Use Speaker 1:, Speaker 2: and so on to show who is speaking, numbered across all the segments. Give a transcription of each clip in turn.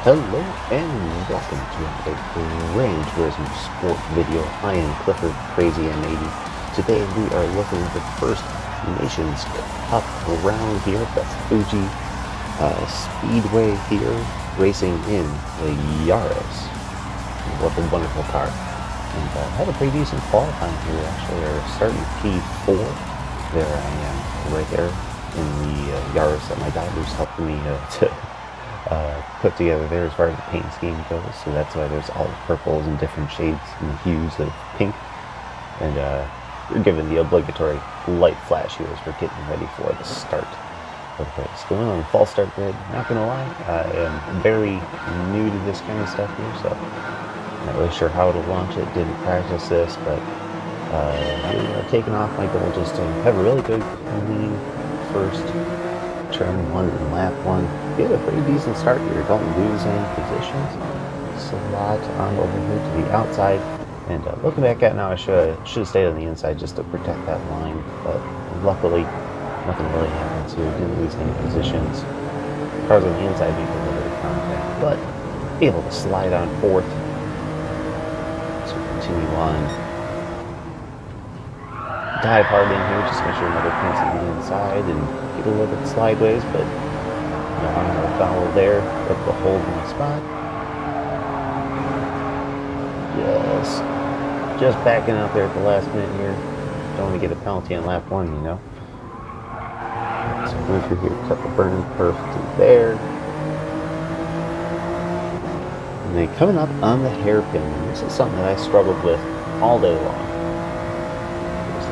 Speaker 1: Hello and welcome to another Gran Turismo Sport video. I am Clifford Crazy M80. Today we are looking at the first Nations Cup round here at the Fuji Speedway here, racing in the Yaris. What a wonderful car. And had a pretty decent qualifying here actually. We're starting P4. There I am, right there in the Yaris that my daughter's helping me to put together there as far as the paint scheme goes. So that's why there's all the purples and different shades and hues of pink. And we're given the obligatory light flash here as we're getting ready for the start of the race. Going on the false start grid, not gonna lie, I am very new to this kind of stuff here, so I'm not really sure how to launch it. Didn't practice this, but really taking off. My goal just to have a really good clean first turn one and lap one. Get a pretty decent start here. Don't lose any positions. Slot on over here to the outside. And looking back at it now, I should have stayed on the inside just to protect that line. But luckily, nothing really happens here. Didn't lose any positions. Cars on the inside make a little bit of contact, but able to slide on fourth. So continue on. Dive hard in here, just make sure another pin's on the inside and get a little bit sideways, but no, I'm going to follow there, look to hold my spot. Just backing out there at the last minute here. Don't want to get a penalty on lap one, you know. So going through here, cut the burn perfectly there. And then coming up on the hairpin, this is something that I struggled with all day long.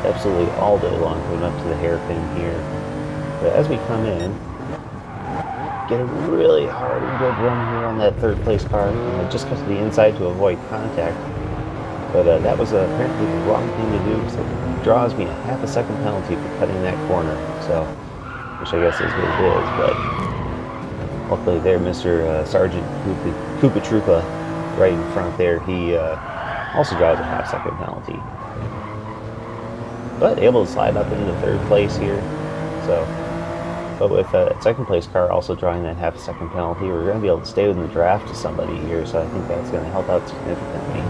Speaker 1: Absolutely all day long going up to the hairpin here. But as we come in, get a really hard and good run here on that third place car. Just cut to the inside to avoid contact. But that was apparently the wrong thing to do, because it draws me a half a second penalty for cutting that corner. So, which I guess is what it is. But luckily there, Mr. Sergeant Koopa Troopa right in front there, he also draws a half second penalty. But able to slide up into third place here. So, but with a second place car also drawing that half a second penalty, we're going to be able to stay within the draft to somebody here. So I think that's going to help out significantly.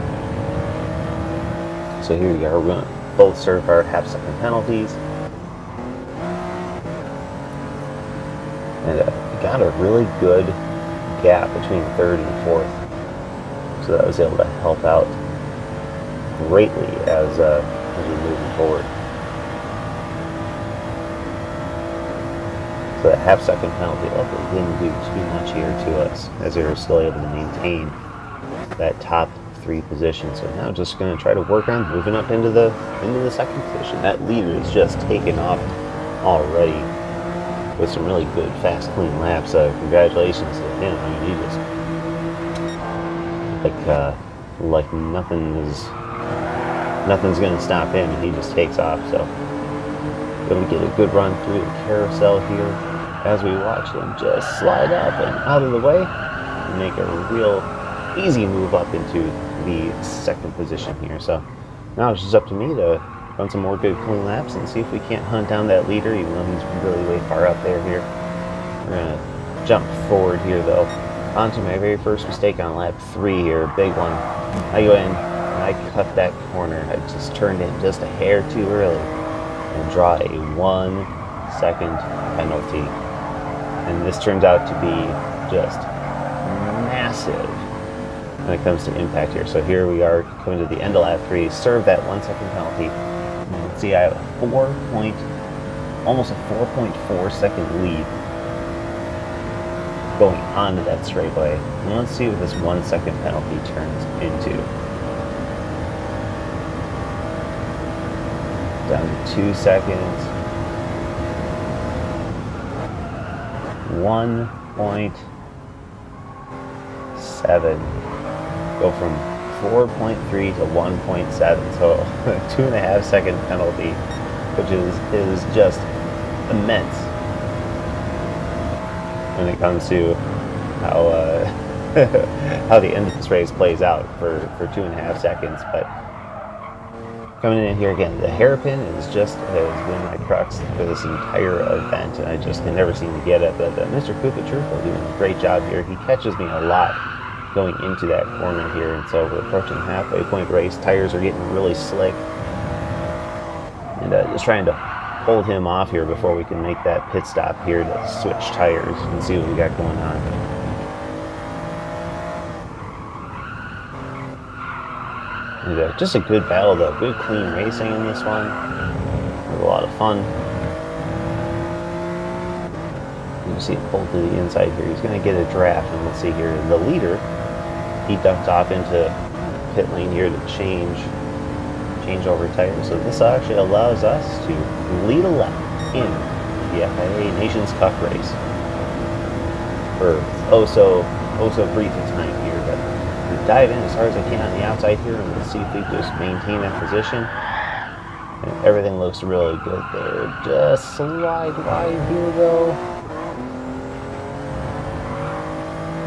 Speaker 1: So here we are. We're going to both serve our half second penalties. And got a really good gap between third and fourth. So that was able to help out greatly as we're moving forward. So that half second penalty luckily didn't do too much here to us, as they were still able to maintain that top three position. So now just going to try to work on moving up into the second position. That leader is just taken off already with some really good fast clean laps. Congratulations to him. I mean, he just like nothing's going to stop him, and he just takes off. So able to get a good run through the carousel here as we watch him just slide up and out of the way and make a real easy move up into the second position here. So now it's just up to me to run some more good clean laps and see if we can't hunt down that leader, even though he's really way far up there here. We're going to jump forward here though onto my very first mistake on lap 3 here, big one. I go in and I cut that corner. I just turned in just a hair too early and draw a 1 second penalty. And this turns out to be just massive when it comes to impact here. So here we are coming to the end of lap 3, serve that 1 second penalty. And you can see I have almost a 4.4 second lead going onto that straightaway. And let's see what this 1 second penalty turns into. Down to 2 seconds. 1.7. Go from 4.3 to 1.7. So 2.5 second penalty, which is just immense when it comes to how how the end of this race plays out for 2.5 seconds. But Coming in here again, the hairpin has been my crux for this entire event, and I just can never seem to get it. But Mr. Koopa Troopa doing a great job here. He catches me a lot going into that corner here, and so we're approaching the halfway point race. Tires are getting really slick, and just trying to hold him off here before we can make that pit stop here to switch tires and see what we got going on. And just a good battle, though. Good, clean racing in this one. It was a lot of fun. You can see it pulled to the inside here. He's going to get a draft, and let's see here. The leader, he ducked off into pit lane here to change over tires. So this actually allows us to lead a lap in the FIA Nations Cup Race for oh so brief a time here. But we dive in as hard as I can on the outside here, and we'll see if we just maintain that position. And everything looks really good there. Just slide wide here, though.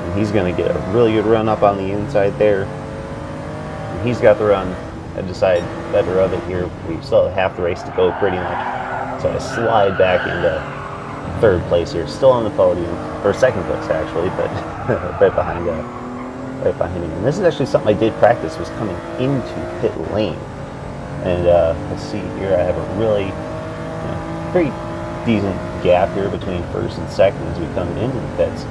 Speaker 1: And he's going to get a really good run up on the inside there. And he's got the run. I decide better of it here. We still have half the race to go, pretty much. So I slide back into third place here, still on the podium, or second place actually, but right behind him. And this is actually something I did practice, was coming into pit lane. And let's see here, I have a really pretty decent gap here between first and second as we come into the pits.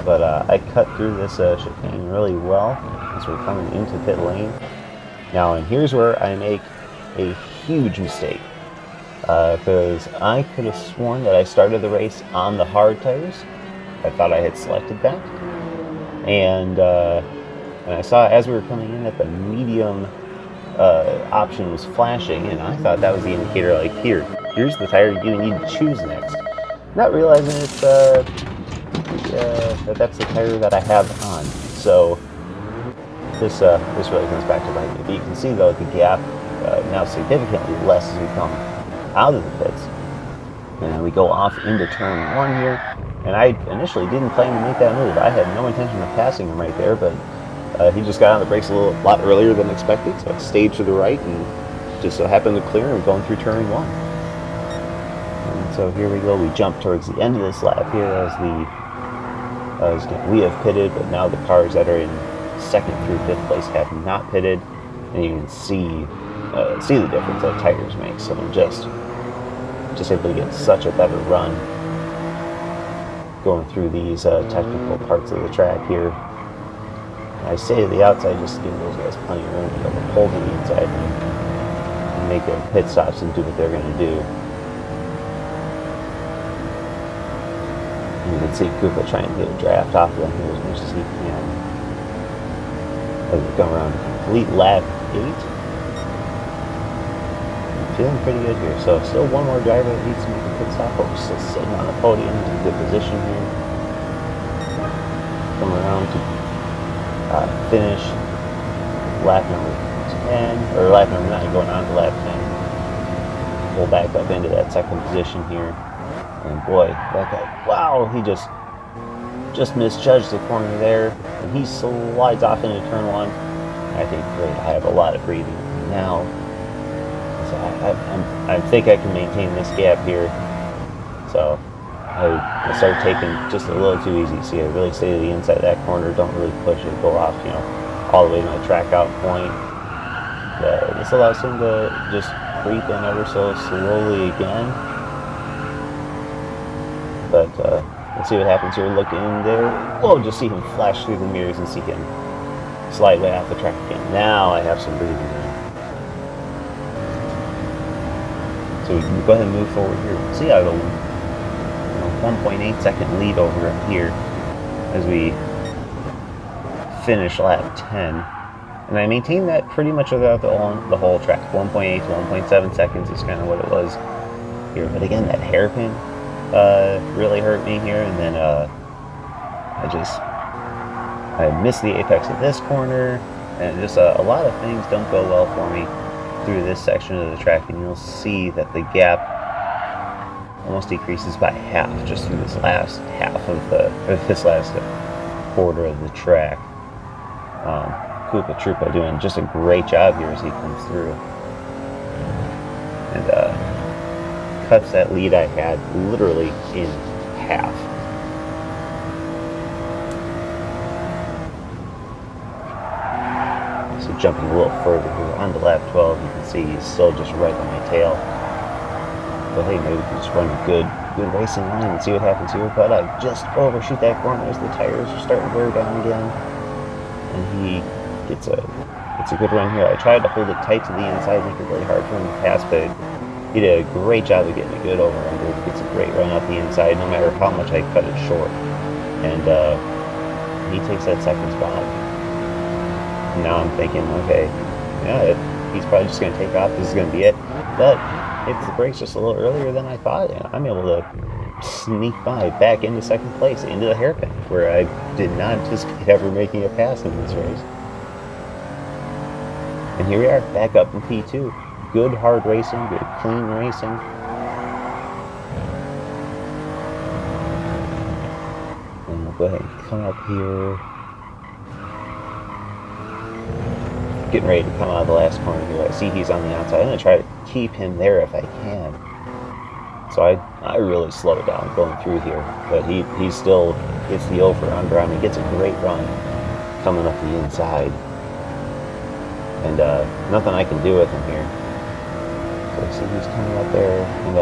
Speaker 1: But I cut through this chicane really well as we're coming into pit lane. Now, and here's where I make a huge mistake, because I could have sworn that I started the race on the hard tires. I thought I had selected that. And I saw as we were coming in that the medium option was flashing, and I thought that was the indicator, like, here's the tire you need to choose next. Not realizing it's that's the tire that I have on. So this really comes back to bite me. But you can see, though, the gap now significantly less as we come out of the pits. And then we go off into turn one here. And I initially didn't plan to make that move. I had no intention of passing him right there, but he just got on the brakes a lot earlier than expected, so I stayed to the right and just so happened to clear him going through turn one. And so here we go. We jump towards the end of this lap here as we have pitted, but now the cars that are in second through fifth place have not pitted, and you can see the difference that tires make. So they're just able to get such a better run going through these technical parts of the track here. I stay to the outside just to give those guys plenty of room to be able to pull to the inside and make their pit stops and do what they're going to do. And you can see Koopa trying to get a draft off of them here as much as he can as we come around to complete lap 8. I'm feeling pretty good here. So still one more driver that needs to make a pit stop, but we're still sitting on the podium in a good position here. Come around to finish lap number 10, or lap number 9, going on to lap 10. Pull back up into that second position here. And boy, that guy, wow, he just misjudged the corner there. And he slides off into turn one. I think, great, I have a lot of breathing now. So I think I can maintain this gap here. So I started taking just a little too easy. See, I really stay to the inside of that corner, don't really push it, go off, all the way to my track out point. This allows him to just creep in ever so slowly again. But let's see what happens here. Look in there. Whoa, just see him flash through the mirrors and see him slide way off the track again. Now I have some breathing room. So we can go ahead and move forward here. See, I have a 1.8 second lead over here as we finish lap 10. And I maintained that pretty much throughout the whole track. 1.8 to 1.7 seconds is kind of what it was here. But again, that hairpin really hurt me here. And then I missed the apex of this corner. And just a lot of things don't go well for me through this section of the track. And you'll see that the gap almost decreases by half just through this last quarter of the track. Koopa Troopa doing just a great job here as he comes through. and cuts that lead I had literally in half. So jumping a little further here on the lap 12, you can see he's still just right on my tail. But hey, maybe we can just run a good racing line and see what happens here. But I just overshoot that corner as the tires are starting to wear down again. And he gets a good run here. I tried to hold it tight to the inside, make it really hard for him to pass, but he did a great job of getting a good over-under. He gets a great run out the inside, no matter how much I cut it short. And he takes that second spot. Now I'm thinking, okay, yeah, he's probably just going to take off. This is going to be it. But hits the brakes just a little earlier than I thought, and I'm able to sneak by back into second place, into the hairpin, where I did not anticipate ever making a pass in this race. And here we are, back up in P2. Good hard racing, good clean racing. And we'll go ahead and come up here. Getting ready to come out of the last corner here. I see he's on the outside. I'm going to try to keep him there if I can. So I really slow it down going through here. But he still gets the over-under on me. Gets a great run coming up the inside. And nothing I can do with him here. So I see he's coming up there. And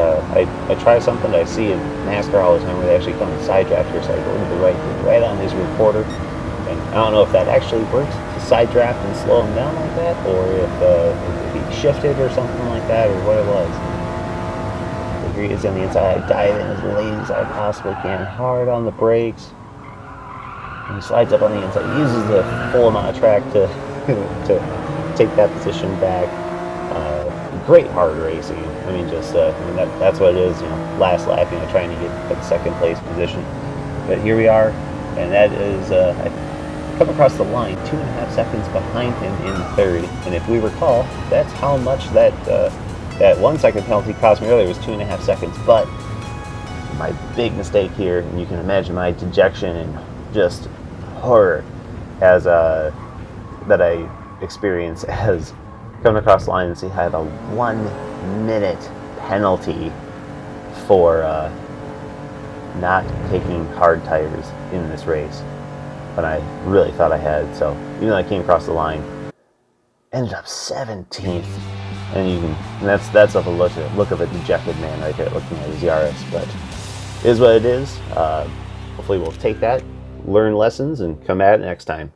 Speaker 1: I try something that I see in NASCAR all the time where they actually come in side draft here. So I go to the right on his reporter. And I don't know if that actually works to side draft and slow him down like that, or if he shifted or something like that, or what it was. So here he is on the inside. I dive in as late as I possibly can, hard on the brakes. And he slides up on the inside. He uses the full amount of track to take that position back. Great hard racing. I mean, that's what it is. Last lap, trying to get that second place position. But here we are, and that is I come across the line 2.5 seconds behind him in third. And if we recall, that's how much that 1 second penalty cost me earlier, was 2.5 seconds. But my big mistake here, and you can imagine my dejection and just horror as that I experience as coming across the line and see I have a 1 minute penalty for not taking hard tires in this race when I really thought I had. So even though I came across the line, ended up 17th, and that's of a look of a dejected man right there looking at his Yaris. But it is what it is. Hopefully we'll take that, learn lessons, and come at it next time.